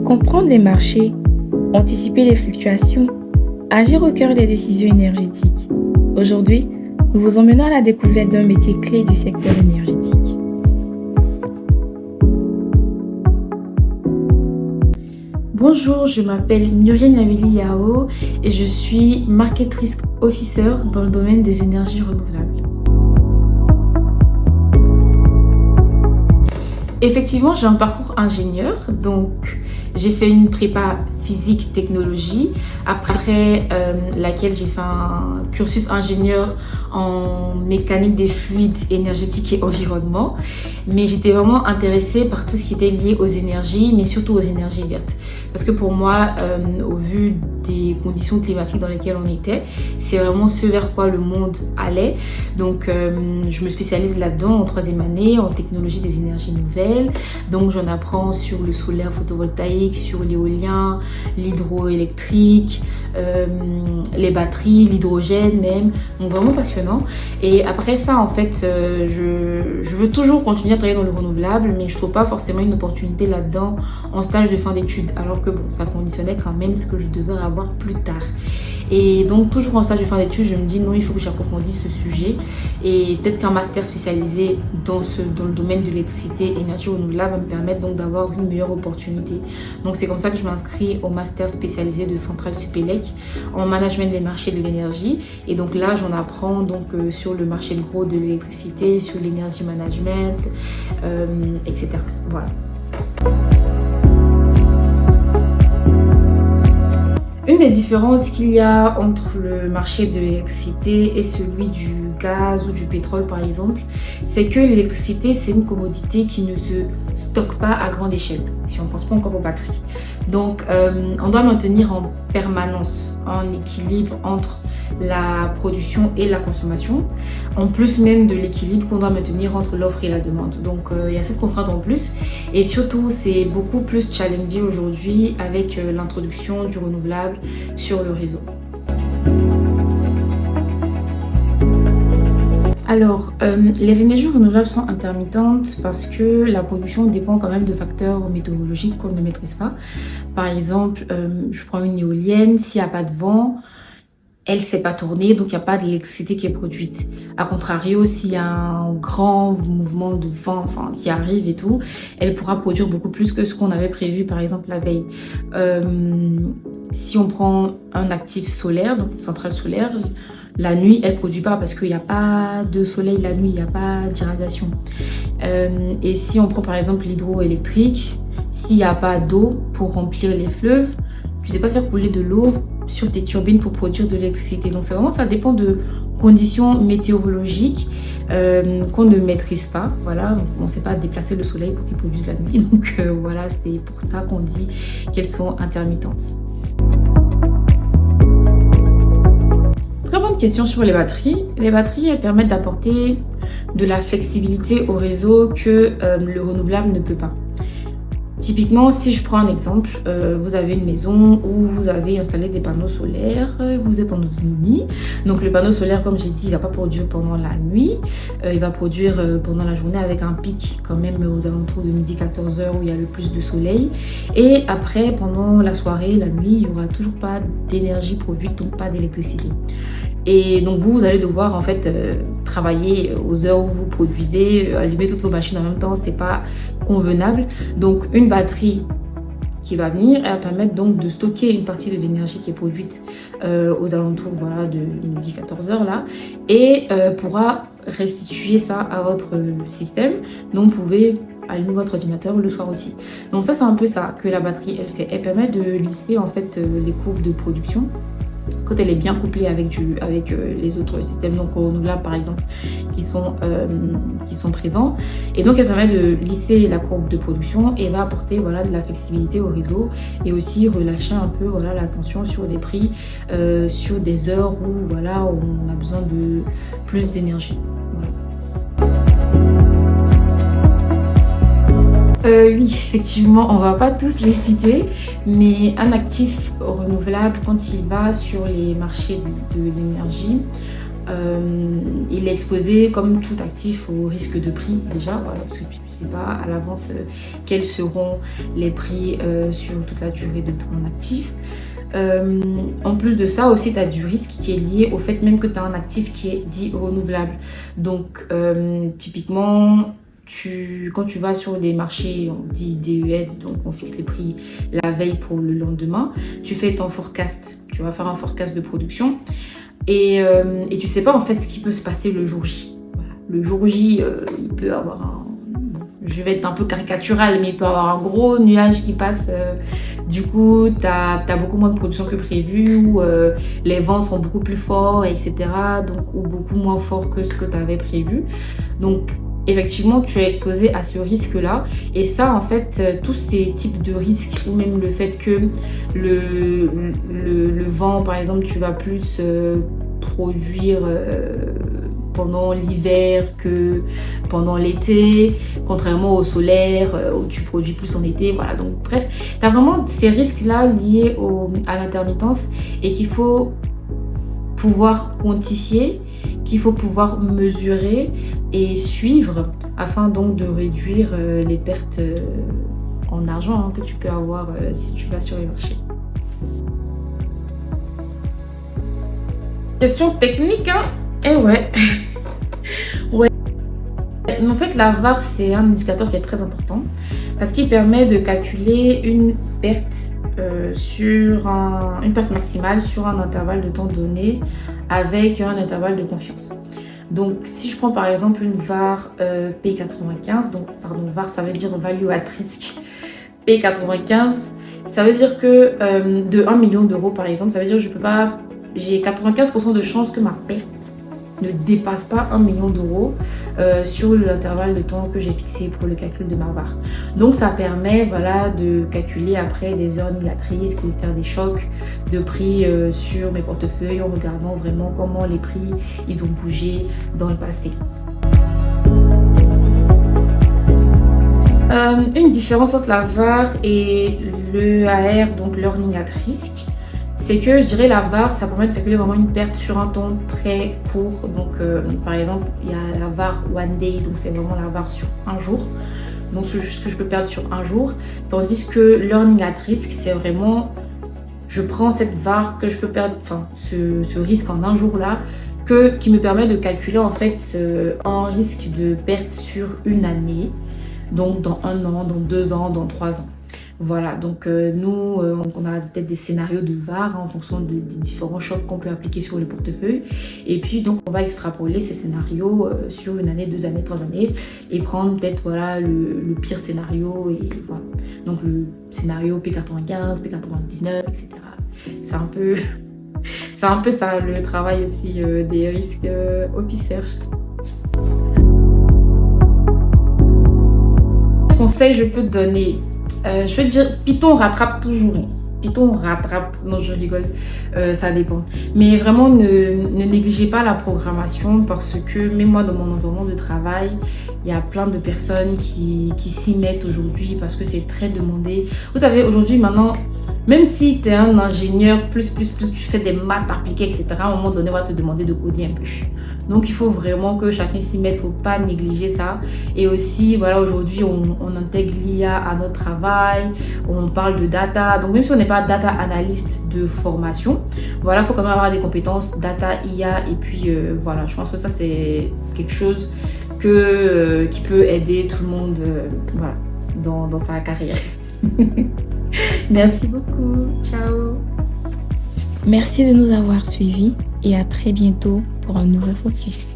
Comprendre les marchés, anticiper les fluctuations, agir au cœur des décisions énergétiques. Aujourd'hui, nous vous emmenons à la découverte d'un métier clé du secteur énergétique. Bonjour, je m'appelle Muriel Nameli Yao et je suis marketrice officer dans le domaine des énergies renouvelables. Effectivement, j'ai un parcours ingénieur, donc j'ai fait une prépa physique technologie, après laquelle j'ai fait un cursus ingénieur en mécanique des fluides énergétiques et environnement. Mais j'étais vraiment intéressée par tout ce qui était lié aux énergies, mais surtout aux énergies vertes. Parce que pour moi, au vu des conditions climatiques dans lesquelles on était, c'est vraiment ce vers quoi le monde allait. Donc je me spécialise là-dedans en troisième année, en technologie des énergies nouvelles. Donc j'en apprends sur le solaire photovoltaïque, sur l'éolien, l'hydroélectrique, les batteries, l'hydrogène même. Donc vraiment passionnant. Et après ça, en fait, je veux toujours continuer à travailler dans le renouvelable, mais je trouve pas forcément une opportunité là-dedans en stage de fin d'études. Alors que bon, ça conditionnait quand même ce que je devais avoir plus tard. Et donc toujours en stage de fin d'études, je me dis non, il faut que j'approfondisse ce sujet. Et peut-être qu'un master spécialisé dans le domaine de l'électricité et énergie renouvelable va me permettre donc d'avoir une meilleure opportunité. Donc c'est comme ça que je m'inscris au master spécialisé de Centrale Supélec en management des marchés de l'énergie. Et donc là, j'en apprends donc sur le marché de gros de l'électricité, sur l'énergie management, etc. Voilà. Une des différences qu'il y a entre le marché de l'électricité et celui du gaz ou du pétrole par exemple, c'est que l'électricité c'est une commodité qui ne se stocke pas à grande échelle, si on ne pense pas encore aux batteries. Donc on doit maintenir en permanence un équilibre entre la production et la consommation, en plus même de l'équilibre qu'on doit maintenir entre l'offre et la demande. Donc il y a cette contrainte en plus, et surtout c'est beaucoup plus challengé aujourd'hui avec l'introduction du renouvelable sur le réseau. Alors, les énergies renouvelables sont intermittentes parce que la production dépend quand même de facteurs météorologiques qu'on ne maîtrise pas. Par exemple, je prends une éolienne, s'il n'y a pas de vent, elle ne sait pas tourner, donc il n'y a pas d'électricité qui est produite. A contrario, s'il y a un grand mouvement de vent qui arrive et tout, elle pourra produire beaucoup plus que ce qu'on avait prévu, par exemple, la veille. Si on prend un actif solaire, donc une centrale solaire, la nuit, elle ne produit pas parce qu'il n'y a pas de soleil la nuit, il n'y a pas d'irradiation. Et si on prend par exemple l'hydroélectrique, s'il n'y a pas d'eau pour remplir les fleuves, tu ne sais pas faire couler de l'eau sur tes turbines pour produire de l'électricité. Donc ça dépend de conditions météorologiques qu'on ne maîtrise pas. Voilà, on ne sait pas déplacer le soleil pour qu'il produise la nuit. Donc voilà, c'est pour ça qu'on dit qu'elles sont intermittentes. Très bonne question sur les batteries. Les batteries, elles permettent d'apporter de la flexibilité au réseau que le renouvelable ne peut pas. Typiquement, si je prends un exemple, vous avez une maison où vous avez installé des panneaux solaires, vous êtes en autonomie. Donc le panneau solaire, comme j'ai dit, il ne va pas produire pendant la nuit, il va produire pendant la journée avec un pic quand même aux alentours de midi 14h où il y a le plus de soleil. Et après, pendant la soirée, la nuit, il n'y aura toujours pas d'énergie produite, donc pas d'électricité. Et donc vous allez devoir en fait travailler aux heures où vous produisez, allumer toutes vos machines en même temps, c'est pas convenable. Donc une batterie qui va venir, elle va permettre donc de stocker une partie de l'énergie qui est produite aux alentours de midi 14h là, et pourra restituer ça à votre système. Donc vous pouvez allumer votre ordinateur le soir aussi. Donc ça c'est un peu ça que la batterie elle fait. Elle permet de lisser en fait les courbes de production quand elle est bien couplée avec les autres systèmes donc renouvelables par exemple qui sont présents, et donc elle permet de lisser la courbe de production et va apporter de la flexibilité au réseau et aussi relâcher un peu la tension sur des prix sur des heures où on a besoin de plus d'énergie. Oui, effectivement, on va pas tous les citer, mais un actif renouvelable, quand il va sur les marchés de l'énergie, Il est exposé comme tout actif au risque de prix déjà, voilà, parce que tu ne sais pas à l'avance quels seront les prix sur toute la durée de ton actif. En plus de ça aussi, tu as du risque qui est lié au fait même que tu as un actif qui est dit renouvelable. Donc typiquement, quand tu vas sur les marchés, on dit DED, donc on fixe les prix la veille pour le lendemain, tu fais ton forecast, tu vas faire un forecast de production et tu sais pas en fait ce qui peut se passer le jour J. Voilà. Le jour J, il peut avoir je vais être un peu caricatural, mais il peut y avoir un gros nuage qui passe. Du coup, tu as beaucoup moins de production que prévu, ou les vents sont beaucoup plus forts, etc. Donc, ou beaucoup moins forts que ce que tu avais prévu. Donc, effectivement, tu es exposé à ce risque-là. Et ça, en fait, tous ces types de risques, ou même le fait que le vent, par exemple, tu vas plus produire pendant l'hiver que pendant l'été, contrairement au solaire où tu produis plus en été. Voilà, donc bref, tu as vraiment ces risques-là liés à l'intermittence et qu'il faut pouvoir quantifier, qu'il faut pouvoir mesurer et suivre afin donc de réduire les pertes en argent que tu peux avoir si tu vas sur les marchés. Question technique, hein? Eh ouais. Ouais. En fait, la VAR, c'est un indicateur qui est très important parce qu'il permet de calculer une perte une perte maximale sur un intervalle de temps donné avec un intervalle de confiance. Donc, si je prends par exemple une VAR P95, donc pardon, VAR ça veut dire Value at Risk P95, ça veut dire que de 1 million d'euros par exemple, ça veut dire que j'ai 95% de chances que ma perte ne dépasse pas 1 million d'euros sur l'intervalle de temps que j'ai fixé pour le calcul de ma VAR. Donc ça permet voilà, de calculer après des heures négatrices, de faire des chocs de prix sur mes portefeuilles en regardant vraiment comment les prix ils ont bougé dans le passé. Une différence entre la VAR et l'EAR, donc l'Earning at Risk, c'est que je dirais la VAR, ça permet de calculer vraiment une perte sur un temps très court. Donc par exemple, il y a la VAR One Day, donc c'est vraiment la VAR sur un jour. Donc c'est juste ce que je peux perdre sur un jour. Tandis que l'Earning at Risk, c'est vraiment, je prends cette VAR que je peux perdre, enfin ce risque en un jour là, qui me permet de calculer en fait un risque de perte sur une année. Donc dans 1 an, dans 2 ans, dans 3 ans. Voilà, donc nous, on a peut-être des scénarios de VAR en fonction des différents chocs qu'on peut appliquer sur le portefeuille. Et puis, donc, on va extrapoler ces scénarios sur 1 année, 2 années, 3 années et prendre peut-être voilà, le pire scénario. Et voilà. Donc, le scénario P95, P99, etc. C'est un peu ça le travail aussi des risques officers. Conseil je peux te donner. Je peux te dire, Python rattrape toujours. Python rattrape, non je rigole, ça dépend. Mais vraiment ne négligez pas la programmation parce que même moi dans mon environnement de travail, il y a plein de personnes qui s'y mettent aujourd'hui parce que c'est très demandé. Vous savez aujourd'hui maintenant, même si tu es un ingénieur, plus, tu fais des maths appliquées, etc., à un moment donné, on va te demander de coder un peu. Donc, il faut vraiment que chacun s'y mette, il ne faut pas négliger ça. Et aussi, voilà, aujourd'hui, on intègre l'IA à notre travail, on parle de data. Donc, même si on n'est pas data analyst de formation, voilà, il faut quand même avoir des compétences data, IA. Et puis, voilà, je pense que ça, c'est quelque chose qui peut aider tout le monde voilà, dans sa carrière. Merci beaucoup. Ciao. Merci de nous avoir suivis et à très bientôt pour un nouveau focus.